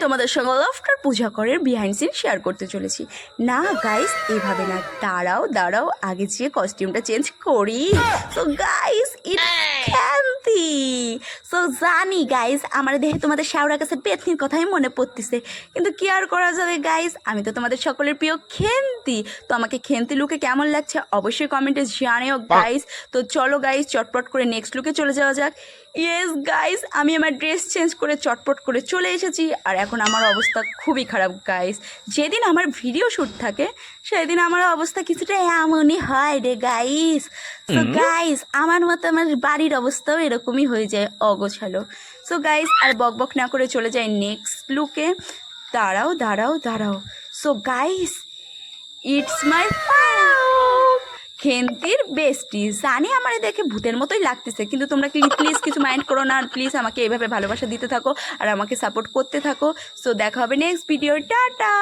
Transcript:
তোমাদের সঙ্গে লাফটার পূজা করে বিহাইন্ড সিন শেয়ার করতে চলেছি। না গাইস, এভাবে না, দাঁড়াও আগে যে কস্টিউমটা চেঞ্জ করি। So guys, it's Khyanti. So জানি গাইস, আমার দেহে তোমাদের শাওরার কাছে পেতনির কথাই মনে পড়তেছে, কিন্তু কি আর করা যাবে গাইস, আমি তো তোমাদের সকলের প্রিয় খেন্তি। তো আমাকে খেন্তি লুকে কেমন লাগছে অবশ্যই কমেন্টে জানিও গাইস। তো চলো গাইস, চটপট করে নেক্সট লুকে চলে যাওয়া যাক। ইয়েস গাইস, আমি আমার ড্রেস চেঞ্জ করে চটপট করে চলে এসেছি, আর এখন আমার অবস্থা খুবই খারাপ গাইস। যেদিন আমার ভিডিও শ্যুট থাকে সেদিন আমার অবস্থা কিছুটা এমনই হয় রে গাইস। সো গাইস, আমার মতো আমার বাড়ির অবস্থাও এরকমই হয়ে যায়, অগোছালো। সো গাইস, আর বকবক না করে চলে যাই নেক্সট লুকে। দাঁড়াও। সো গাইস, ইটস মাই খেন্তির বেস্টি। জানি আমার দেখে ভূতের মতোই লাগতেছে, কিন্তু তোমরা প্লিজ কিছু মাইন্ড করো না, প্লিজ আমাকে এভাবে ভালোবাসা দিতে থাকো আর আমাকে সাপোর্ট করতে থাকো। সো দেখা হবে নেক্সট ভিডিও, টাটা।